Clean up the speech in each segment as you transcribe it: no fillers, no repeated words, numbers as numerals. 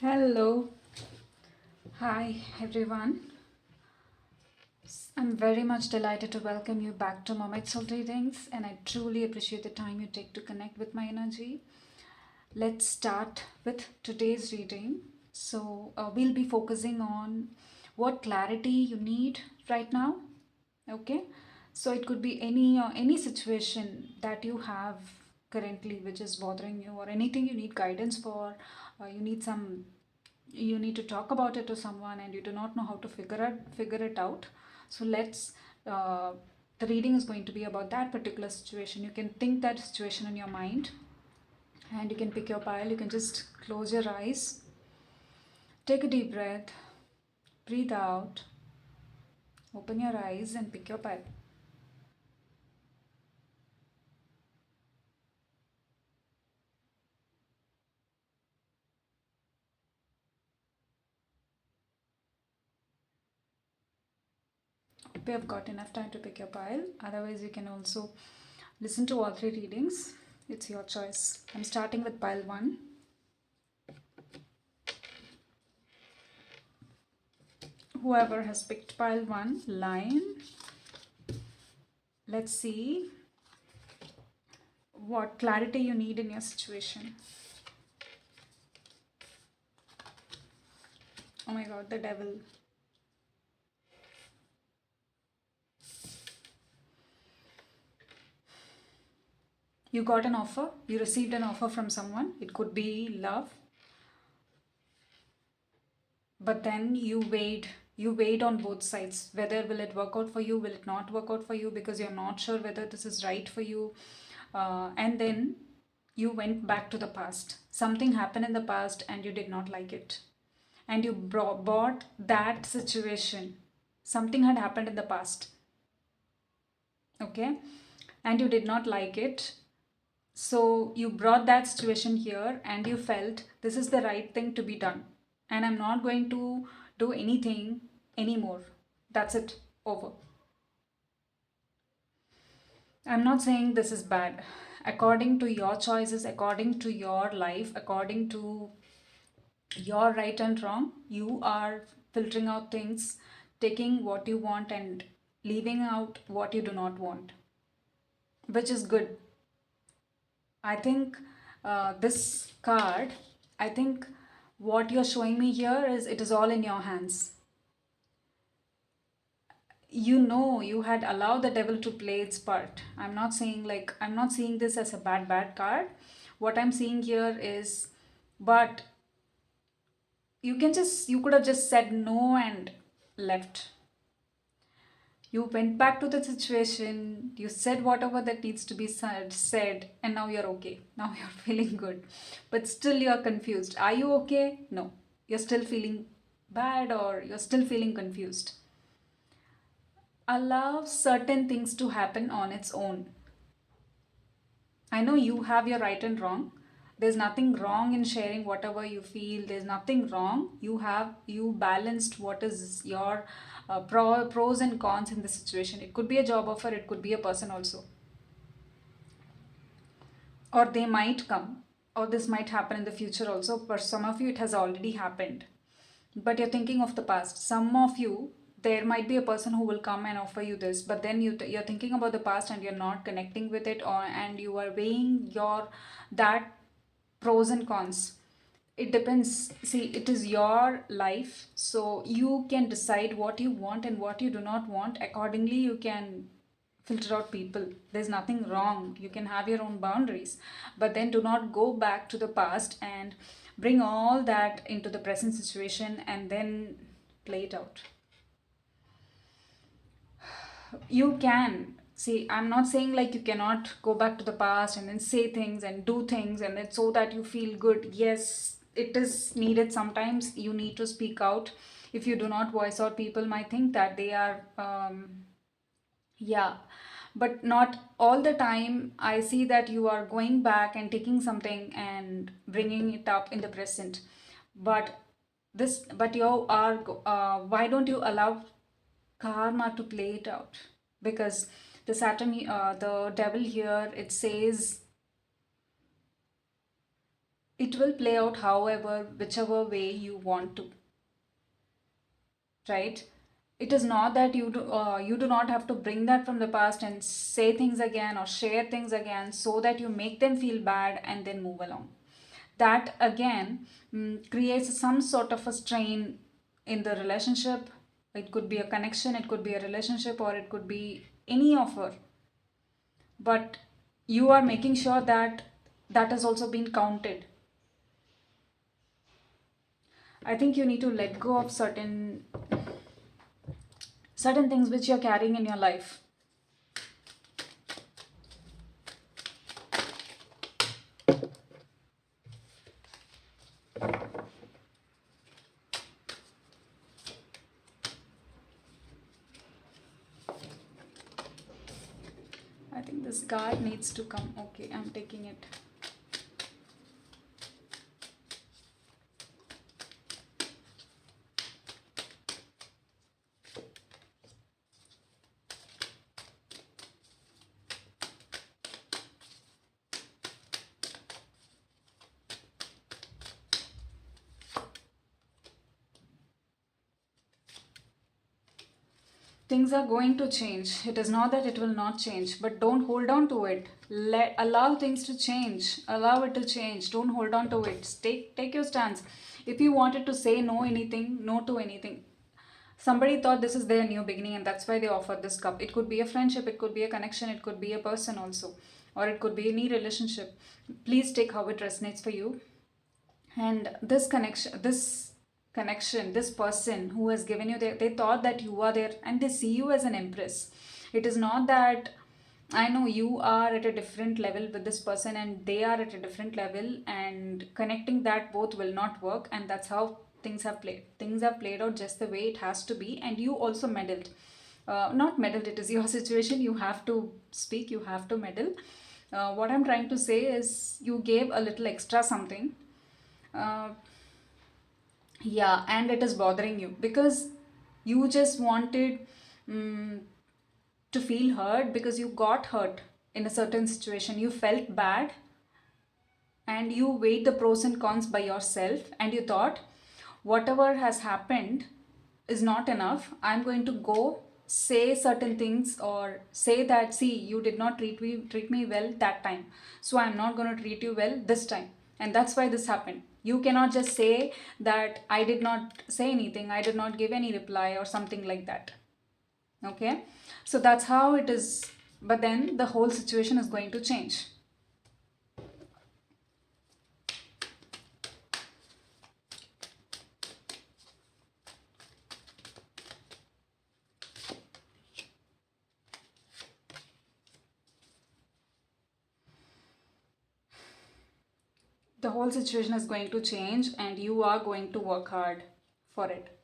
Hello, hi everyone. I'm very much delighted to welcome you back to Mermaid Soul Readings, and I truly appreciate the time you take to connect with my energy. Let's start with today's reading. We'll be focusing on what clarity you need right now. Okay, so it could be any situation that you have currently which is bothering you, or anything you need guidance for. You need to talk about it to someone and you do not know how to figure it out. So let's the reading is going to be about that particular situation. You can think that situation in your mind and you can pick your pile. You can just close your eyes, take a deep breath, breathe out, open your eyes and pick your pile. Hope you have got enough time to pick your pile. Otherwise, you can also listen to all three readings. It's your choice. I'm starting with pile 1. Whoever has picked pile 1, Lion. Let's see what clarity you need in your situation. Oh my god, the devil. You got an offer, you received an offer from someone. It could be love, but then you weighed on both sides. Whether will it work out for you, will it not work out for you, because you're not sure whether this is right for you. And then you went back to the past. Something happened in the past and you did not like it. And you bought that situation. Something had happened in the past, okay? And you did not like it. So you brought that situation here and you felt this is the right thing to be done. And I'm not going to do anything anymore. That's it. Over. I'm not saying this is bad. According to your choices, according to your life, according to your right and wrong, you are filtering out things, taking what you want and leaving out what you do not want, which is good. I think this card, I think what you're showing me here is it is all in your hands. You know, you had allowed the devil to play its part. I'm not seeing this as a bad card. What I'm seeing here is, but you could have just said no and left. You went back to the situation, you said whatever that needs to be said, and now you're okay. Now you're feeling good. But still you're confused. Are you okay? No. You're still feeling bad or you're still feeling confused. Allow certain things to happen on its own. I know you have your right and wrong. There's nothing wrong in sharing whatever you feel. There's nothing wrong. You balanced what is your pros and cons in the situation. It could be a job offer. It could be a person also, or they might come, or this might happen in the future also. For some of you, it has already happened, but you're thinking of the past. Some of you, there might be a person who will come and offer you this, but then you're thinking about the past and you're not connecting with it, or and you are weighing your that pros and cons. It depends. See, it is your life, so you can decide what you want and what you do not want. Accordingly, you can filter out people. There's nothing wrong. You can have your own boundaries, but then do not go back to the past and bring all that into the present situation and then play it out. You can. See, I'm not saying like you cannot go back to the past and then say things and do things and then so that you feel good. Yes, it is needed. Sometimes you need to speak out. If you do not voice out, people might think that they are yeah, but not all the time. I see that you are going back and taking something and bringing it up in the present. But but you are, why don't you allow karma to play it out? Because the devil here, it says it will play out however, whichever way you want to, right? It is not that you do not have to bring that from the past and say things again or share things again so that you make them feel bad and then move along. That again creates some sort of a strain in the relationship. It could be a connection, it could be a relationship, or it could be any offer. But you are making sure that that has also been counted. I think you need to let go of certain things which you're carrying in your life. I think this card needs to come. Okay, I'm taking it. Things are going to change. It is not that it will not change, but don't hold on to it. Allow things to change, allow it to change. Don't hold on to it. Take your stance. If you wanted to say no to anything, somebody thought this is their new beginning and that's why they offered this cup. It could be a friendship, it could be a connection, it could be a person also, or it could be any relationship. Please take how it resonates for you. And this connection, this person who has given you, they thought that you are there and they see you as an empress. It is not that, I know you are at a different level with this person and they are at a different level, and connecting that both will not work. And that's how things have played out just the way it has to be. And you also meddled, not meddled, it is your situation. You have to speak, you have to meddle. What I'm trying to say is you gave a little extra something. uh, yeah, and it is bothering you because you just wanted mm to feel hurt because you got hurt in a certain situation. You felt bad and you weighed the pros and cons by yourself, and you thought whatever has happened is not enough. I'm going to go say certain things or say that, see, you did not treat me well that time, so I'm not going to treat you well this time, and that's why this happened. You cannot just say that I did not say anything, I did not give any reply or something like that. Okay, so that's how it is. But then the whole situation is going to change. The whole situation is going to change and you are going to work hard for it.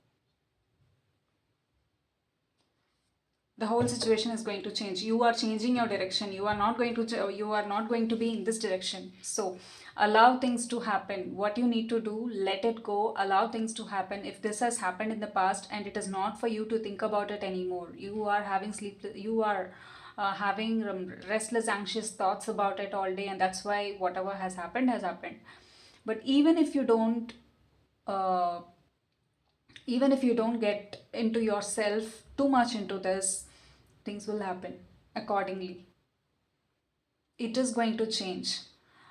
The whole situation is going to change. You are changing your direction. You are not going to be in this direction. So allow things to happen. What you need to do, let it go. Allow things to happen. If this has happened in the past and it is not for you to think about it anymore, you are having having restless, anxious thoughts about it all day, and that's why whatever has happened. But uh, even if you don't get into yourself too much into this, things will happen accordingly. It is going to change.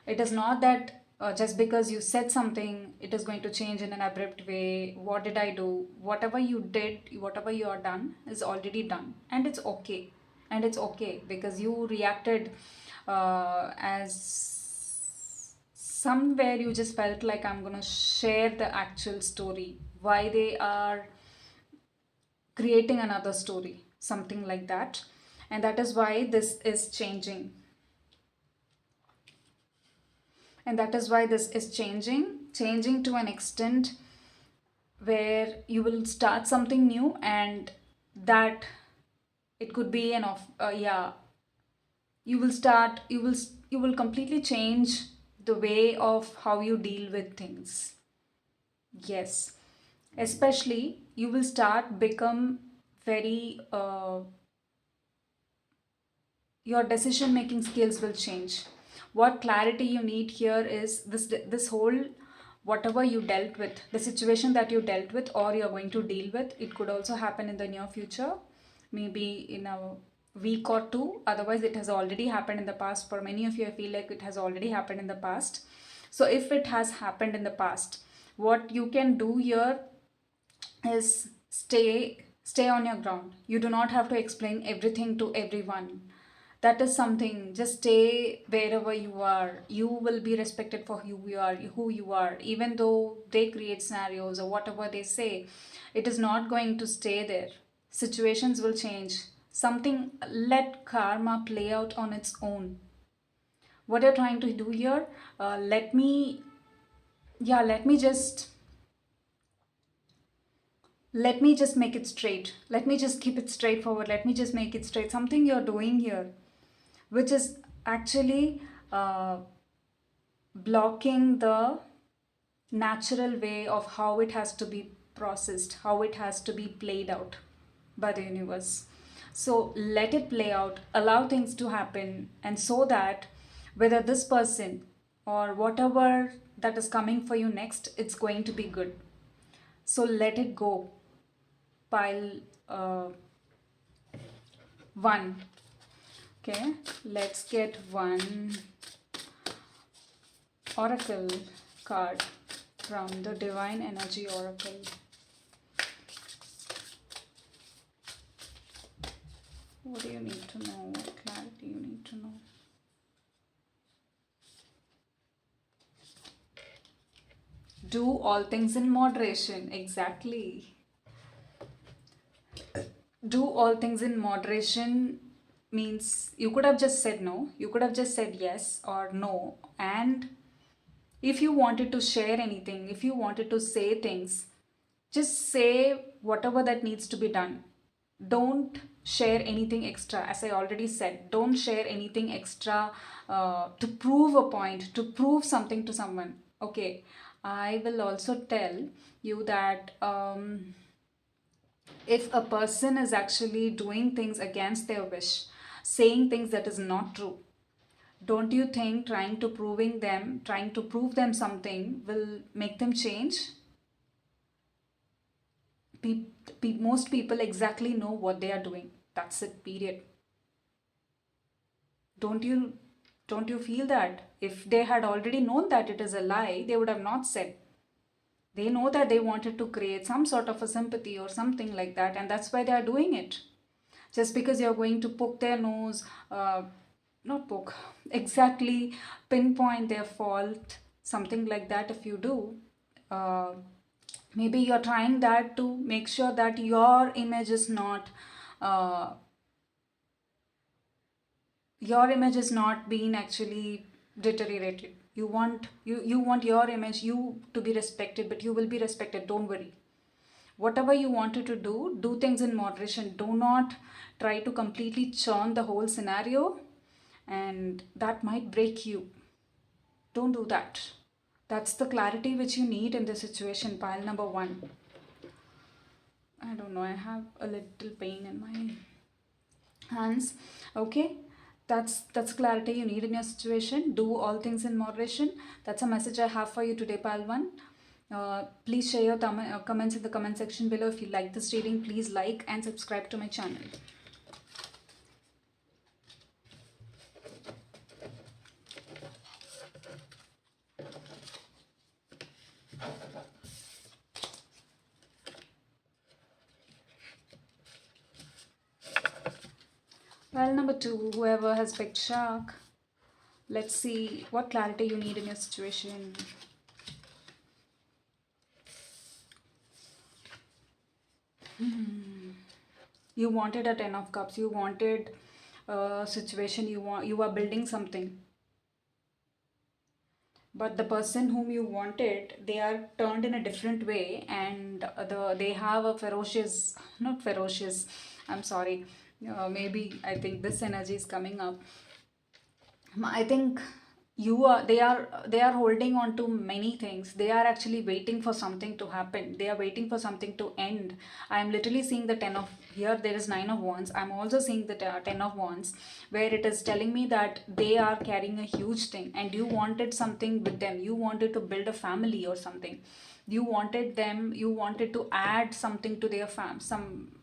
It is not that just because you said something, it is going to change in an abrupt way. What did I do? Whatever you did, whatever you are done is already done, and it's okay. And it's okay because you reacted as somewhere you just felt like, I'm gonna share the actual story. Why they are creating another story, something like that. And that is why this is changing. And that is why this is changing to an extent where you will start something new, and that it could be an off yeah, you will completely change the way of how you deal with things. Yes, especially you will start become very your decision making skills will change. What clarity you need here is this whole, whatever you dealt with, the situation that you dealt with or you're going to deal with, it could also happen in the near future, maybe in a week or two. Otherwise, it has already happened in the past. For many of you, I feel like it has already happened in the past. So if it has happened in the past, what you can do here is stay on your ground. You do not have to explain everything to everyone. That is something, just stay wherever you are. You will be respected for who you are, even though they create scenarios or whatever they say. It is not going to stay there. Situations will change. Something, let karma play out on its own. What you're trying to do here, let me, yeah, let me just make it straight. Let me just keep it straightforward. Let me just make it straight. Something you're doing here, which is actually uh, blocking the natural way of how it has to be processed, how it has to be played out by the universe. So let it play out, allow things to happen, and so that whether this person or whatever that is coming for you next, it's going to be good. So let it go. Pile uh, one. Okay, let's get one oracle card from the Divine Energy Oracle. What do you need to know? What clarity you need to know? Do all things in moderation. Exactly. Do all things in moderation means you could have just said no, you could have just said yes or no. And if you wanted to share anything, if you wanted to say things, just say whatever that needs to be done. Don't share anything extra. As I already said, don't share anything extra to prove a point, to prove something to someone. Okay, I will also tell you that if a person is actually doing things against their wish, saying things that is not true, don't you think trying to prove them something will make them change? Most people exactly know what they are doing. That's it, period. Don't you don't you feel that if they had already known that it is a lie, they would have not said? They know that they wanted to create some sort of a sympathy or something like that, and that's why they are doing it. Just because you're going to poke their nose, not poke, exactly pinpoint their fault, something like that, if you do, uh, maybe you're trying that to make sure that uh, your image is not being actually deteriorated. You want your image, you to be respected, but you will be respected, don't worry. Whatever you wanted to do things in moderation. Do not try to completely churn the whole scenario, and that might break you. Don't do that. That's the clarity which you need in this situation. Pile number one. I don't know, I have a little pain in my hands. Okay, that's clarity you need in your situation. Do all things in moderation. That's a message I have for you today, pile one. Please share your comments in the comment section below. If you like this reading, please like and subscribe to my channel. Pile number two, whoever has picked shark, let's see what clarity you need in your situation. You wanted a 10 of cups. You wanted a situation. You are building something, but the person whom you wanted, they are turned in a different way, and they have a ferocious, not ferocious, I'm sorry, maybe I think this energy is coming up. I think they are holding on to many things. They are actually waiting for something to happen. They are waiting for something to end. I am literally seeing the 10 of, here there is 9 of wands. I'm also seeing the 10 of wands, where it is telling me that they are carrying a huge thing and you wanted something with them. You wanted to build a family or something. You wanted to add something to their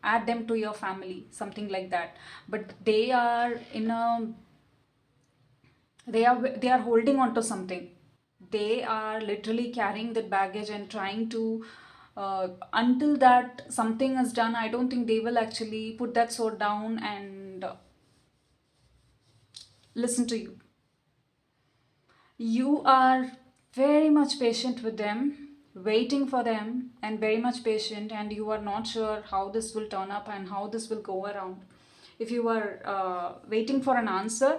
add them to your family, something like that. But they are in a, they are holding on to something. They are literally carrying that baggage and trying to, until that something is done, I don't think they will actually put that sword down and listen to you. You are very much patient with them, waiting for them, and very much patient, and you are not sure how this will turn up and how this will go around. If you are waiting for an answer,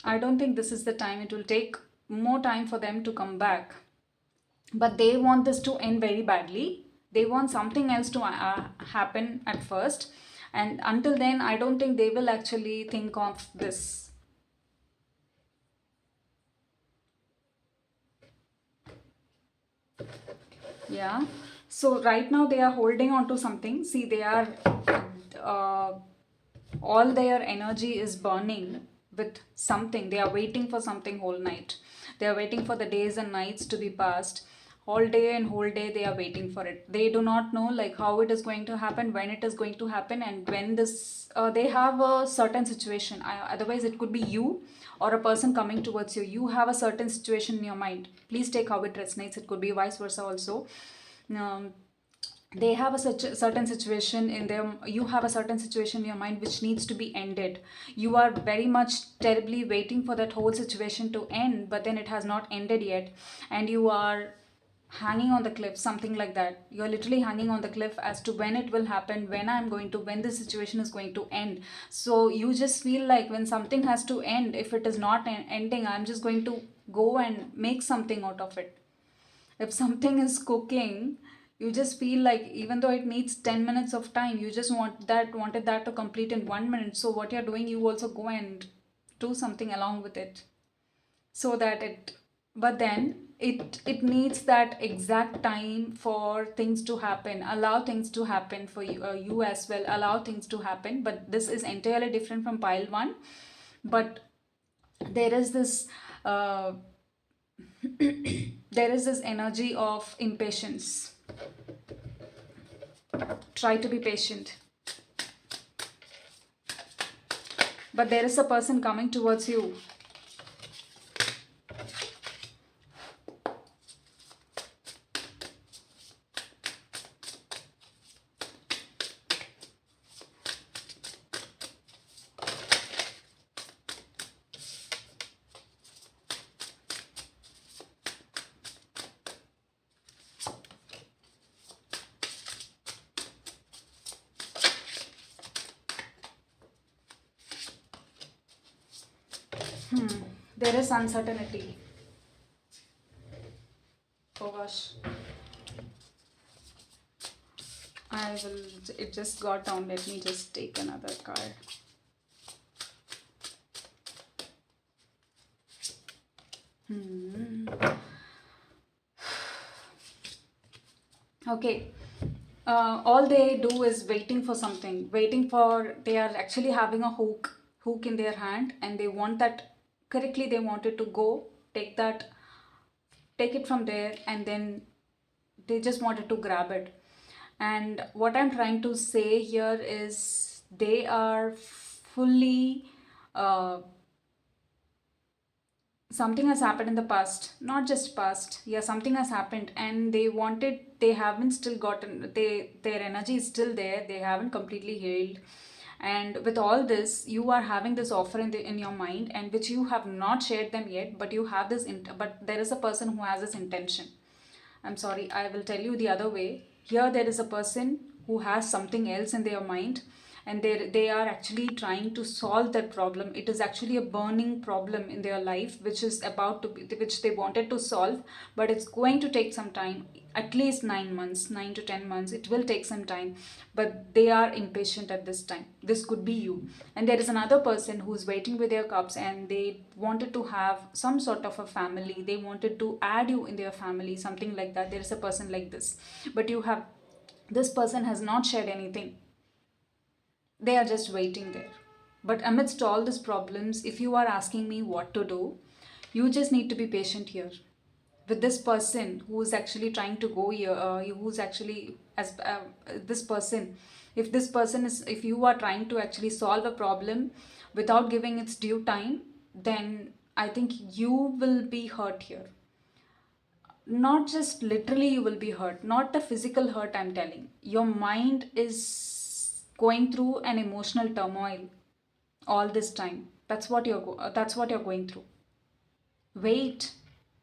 I don't think this is the time. It will take more time for them to come back. But they want this to end very badly. They want something else to happen at first. And until then, I don't think they will actually think of this. Yeah. So right now they are holding on to something. See, they are, uh, all their energy is burning with something. They are waiting for something whole night. They are waiting for the days and nights to be passed. All day and whole day they are waiting for it. They do not know like how it is going to happen, when it is going to happen, and when this. They have a certain situation. Otherwise, it could be you or a person coming towards you. You have a certain situation in your mind. Please take how it resonates. It could be vice versa also. um, they have a such a certain situation in them. You have a certain situation in your mind which needs to be ended. You are very much terribly waiting for that whole situation to end, but then it has not ended yet, and you are hanging on the cliff, something like that. You're literally hanging on the cliff as to when it will happen, when the situation is going to end. So you just feel like when something has to end, if it is not ending, I'm just going to go and make something out of it. If something is cooking, you just feel like even though it needs 10 minutes of time, you just wanted that to complete in 1 minute. So what you're doing, you also go and do something along with it, so that it, but then it needs that exact time for things to happen. Allow things to happen for you, you as well. Allow things to happen. But this is entirely different from pile 1. But there is this, uh, there is this energy of impatience. Try to be patient. But there is a person coming towards you. There is uncertainty. Oh gosh. I will, it just got down. Let me just take another card. Okay. All they do is waiting for something, waiting for, they are actually having a hook in their hand, and they want that correctly. They wanted to go take that, take it from there, and then they just wanted to grab it. And what I'm trying to say here is they are fully, uh, something has happened in the past, not just past, yeah, something has happened, and they wanted, they haven't still gotten, their energy is still there, they haven't completely healed. And with all this, you are having this offer in your mind, and which you have not shared them yet, but you have this but there is a person who has this intention. I'm sorry, I will tell you the other way. Here there is a person who has something else in their mind, and they are actually trying to solve that problem. It is actually a burning problem in their life, which is about to be, which they wanted to solve, but it's going to take some time, at least 9 months, 9 to 10 months. It will take some time, but they are impatient at this time. This could be you. And there is another person who's waiting with their cups, and they wanted to have some sort of a family. They wanted to add you in their family, something like that. There is a person like this, but you have, this person has not shared anything. They are just waiting there. But amidst all these problems, if you are asking me what to do, you just need to be patient here with this person who's actually trying to go here, who's actually as this person. If this person is, if you are trying to actually solve a problem without giving its due time, then I think you will be hurt here. Not just literally you will be hurt, not the physical hurt, I'm telling. Your mind is going through an emotional turmoil all this time. That's what you're going through. Wait,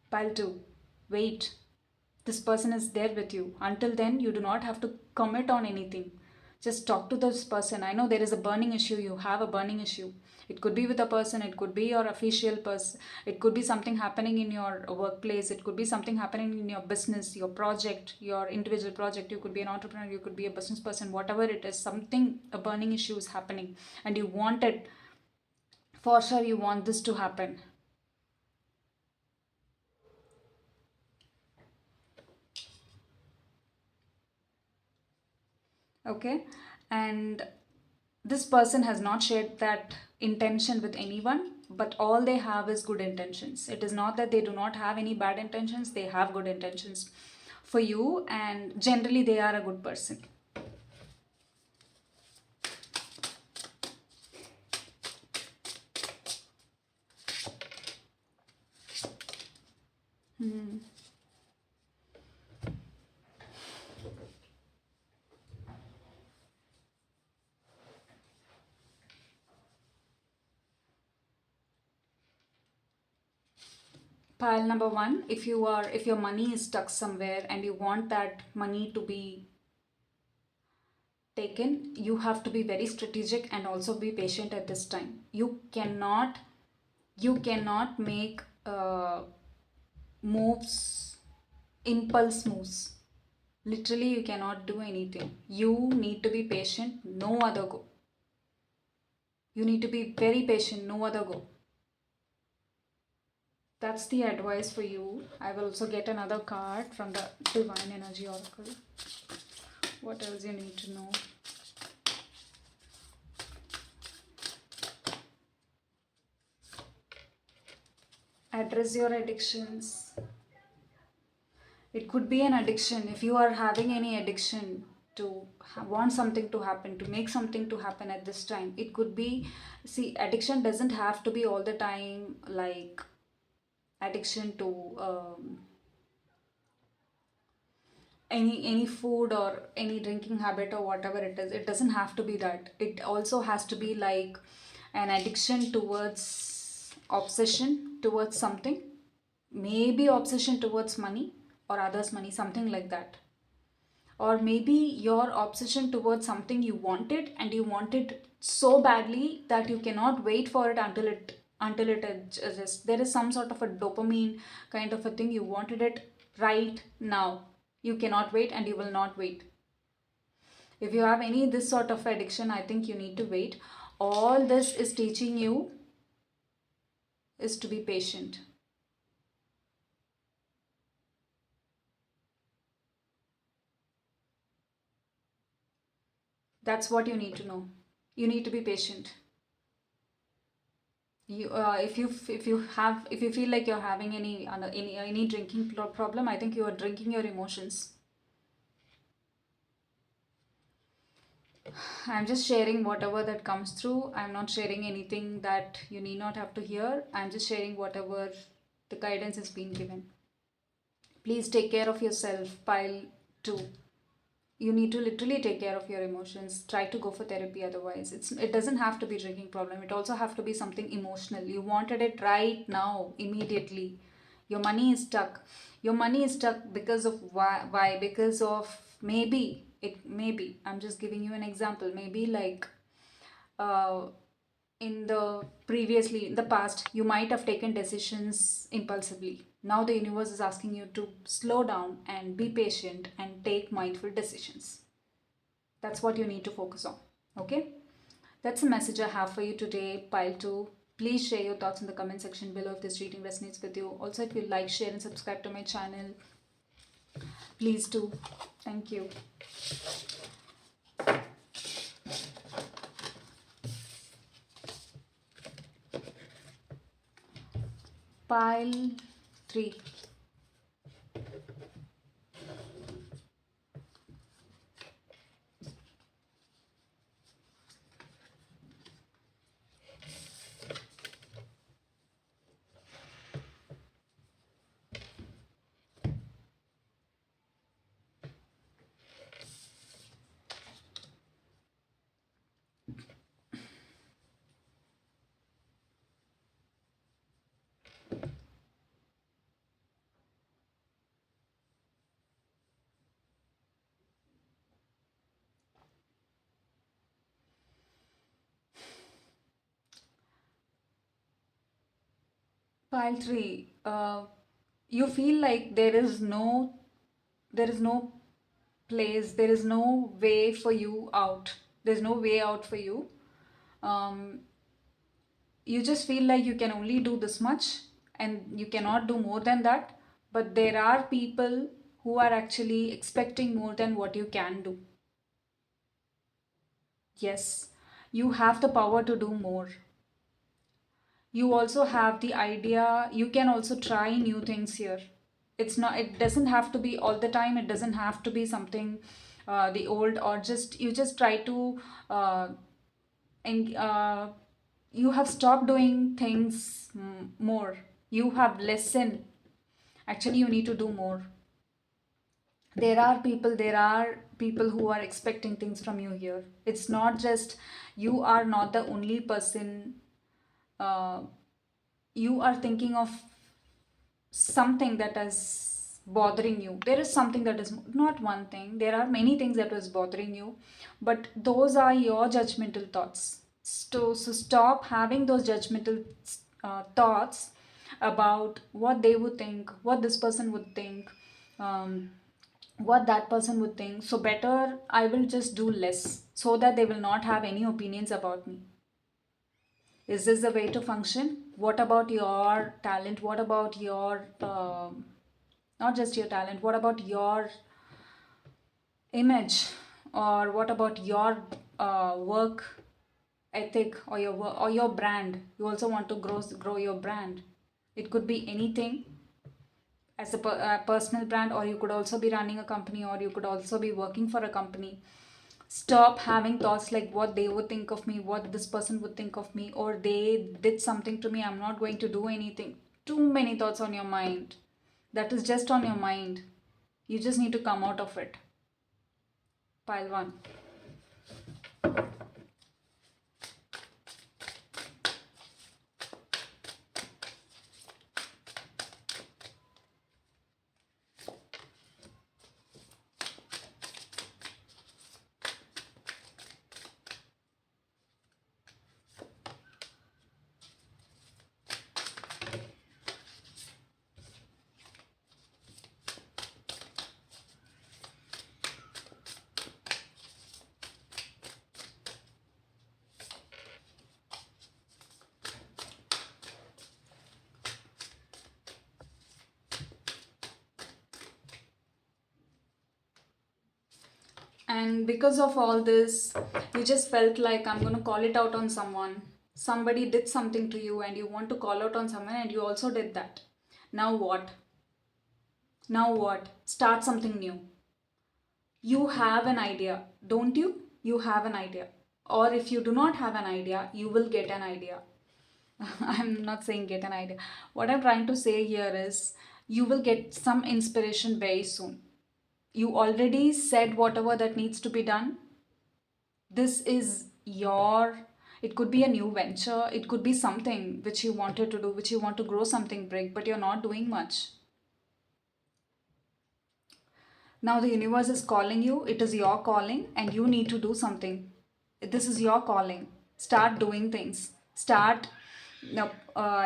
pile 2. Wait. This person is there with you. Until then, you do not have to commit on anything. Just talk to this person. I know there is a burning issue. You have a burning issue. It could be with a person, it could be your official person, it could be something happening in your workplace, it could be something happening in your business, your project, your individual project. You could be an entrepreneur, you could be a business person, whatever it is, something, a burning issue is happening, and you want it. For sure, you want this to happen. Okay, and this person has not shared that intention with anyone, but all they have is good intentions. It is not that they do not have any bad intentions, they have good intentions for you, and generally they are a good person. Pile number 1, if you are, if your money is stuck somewhere and you want that money to be taken, you have to be very strategic and also be patient at this time. You cannot make moves, impulse moves. Literally, you cannot do anything. You need to be patient, no other go. You need to be very patient, no other go. That's the advice for you. I will also get another card from the Divine Energy Oracle. What else you need to know? Address your addictions. It could be an addiction. If you are having any addiction to want something to happen, to make something to happen at this time, it could be, see, addiction doesn't have to be all the time like addiction to any food or any drinking habit or whatever it is. It doesn't have to be that. It also has to be like an addiction towards obsession towards something, maybe obsession towards money or others money, something like that. Or maybe your obsession towards something you wanted, and you want it so badly that you cannot wait for it until it just, there is some sort of a dopamine kind of a thing. You wanted it right now, you cannot wait, and you will not wait. If you have any this sort of addiction, I think you need to wait. All this is teaching you is to be patient. That's what you need to know. You need to be patient. You if you feel like you're having any drinking problem, I think you are drinking your emotions. I'm just sharing whatever that comes through. I'm not sharing anything that you need not have to hear. I'm just sharing whatever the guidance is being given. Please take care of yourself. Pile 2. You need to literally take care of your emotions. Try to go for therapy. Otherwise, it doesn't have to be drinking problem. It also have to be something emotional. You wanted it right now, immediately. Your money is stuck. Your money is stuck because of why? Because of maybe, I'm just giving you an example. Maybe like uh, in the previously in the past you might have taken decisions impulsively. Now the universe is asking you to slow down and be patient and take mindful decisions. That's what you need to focus on. Okay, that's the message I have for you today, pile 2. Please share your thoughts in the comment section below if this reading resonates with you. Also, if you like, share and subscribe to my channel, please do. Thank you. Pile 3. Pile 3. You feel like there is no place, there is no way for you out. There's no way out for you. Um, you just feel like you can only do this much and you cannot do more than that. But there are people who are actually expecting more than what you can do. Yes, you have the power to do more. You also have the idea, you can also try new things here. It doesn't have to be all the time, it doesn't have to be something the old, or just you just try to and you have stopped doing things more. You have lessened. Actually, you need to do more. There are people who are expecting things from you here. It's not just, you are not the only person. uh, you are thinking of something that is bothering you. There is something that is not one thing, there are many things that is bothering you, but those are your judgmental thoughts. So stop having those judgmental thoughts about what they would think, what this person would think, um, what that person would think. So better I will just do less so that they will not have any opinions about me. Is this the way to function? What about your talent? What about your, not just your talent, what about your image? Or what about your work ethic, or or your brand? You also want to grow your brand. It could be anything, as a personal brand, or you could also be running a company, or you could also be working for a company. Stop having thoughts like what they would think of me, what this person would think of me, or they did something to me, I'm not going to do anything. Too many thoughts on your mind. That is just on your mind. You just need to come out of it. Pile 1. And because of all this, you just felt like, I'm going to call it out on someone. Somebody did something to you and you want to call out on someone, and you also did that. Now what? Now what? Start something new. You have an idea, don't you? You have an idea. Or if you do not have an idea, you will get an idea. I'm not saying get an idea. What I'm trying to say here is, you will get some inspiration very soon. You already said whatever that needs to be done. This is your, it could be a new venture, it could be something which you wanted to do, which you want to grow something big, but you're not doing much. Now the universe is calling you, it is your calling, and you need to do something. This is your calling. Start doing things. Start, no,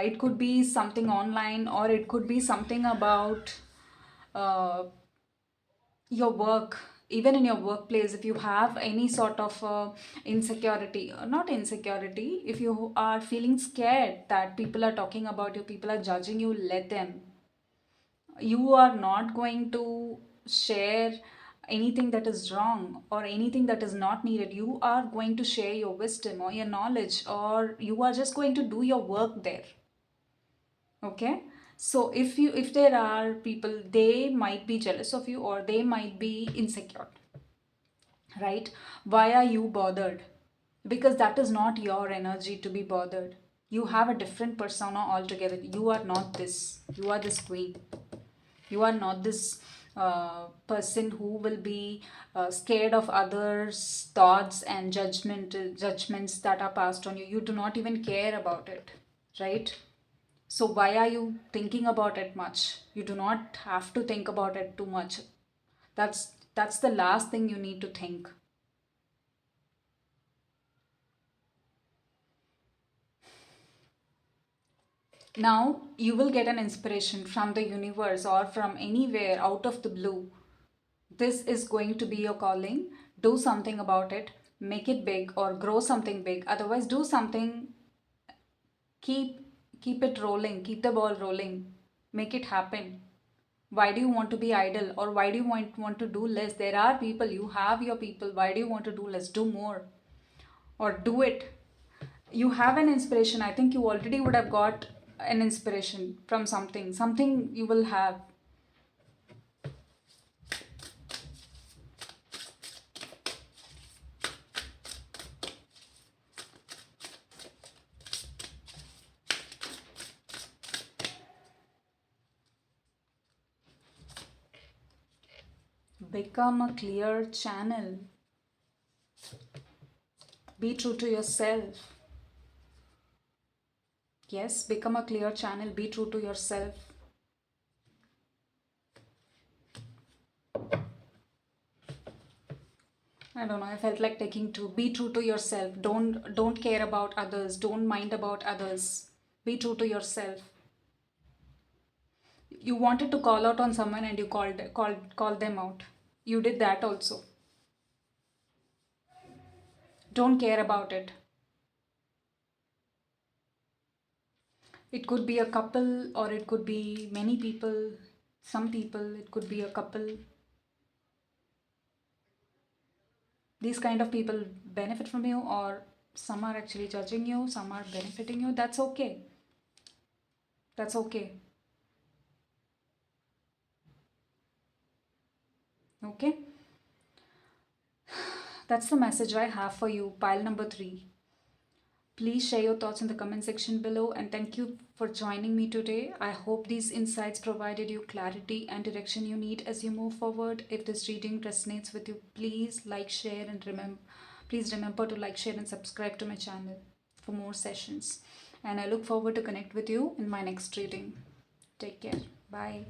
it could be something online, or it could be something about uh, your work. Even in your workplace, if you have any sort of insecurity, not insecurity, if you are feeling scared that people are talking about you, people are judging you, let them. You are not going to share anything that is wrong or anything that is not needed. You are going to share your wisdom or your knowledge, or you are just going to do your work there. Okay, so if there are people, they might be jealous of you or they might be insecure, right? Why are you bothered? Because that is not your energy to be bothered. You have a different persona altogether. You are not this. You are this queen. You are not this person who will be scared of others' thoughts and judgments that are passed on you. You do not even care about it, right? So why are you thinking about it much? You do not have to think about it too much. That's the last thing you need to think. Now you will get an inspiration from the universe or from anywhere out of the blue. This is going to be your calling. Do something about it. Make it big or grow something big. Otherwise, do something. Keep keep it rolling. Keep the ball rolling. Make it happen. Why do you want to be idle, or why do you want to do less? There are people. You have your people. Why do you want to do less? Do more or do it. You have an inspiration. I think you already would have got an inspiration from something. Something you will have. Become a clear channel. Be true to yourself. Yes, become a clear channel. Be true to yourself. I don't know. I felt like taking two. Be true to yourself. Don't care about others. Don't mind about others. Be true to yourself. You wanted to call out on someone and you called them out. You did that also. Don't care about it. It could be a couple or it could be many people. Some people, it could be a couple. These kind of people benefit from you, or some are actually judging you, some are benefiting you. That's okay. That's okay. Okay, that's the message I have for you. Pile number 3. Please share your thoughts in the comment section below, and thank you for joining me today. I hope these insights provided you clarity and direction you need as you move forward. If this reading resonates with you, please like, share, and remember to like, share, and subscribe to my channel for more sessions. And I look forward to connect with you in my next reading. Take care. Bye.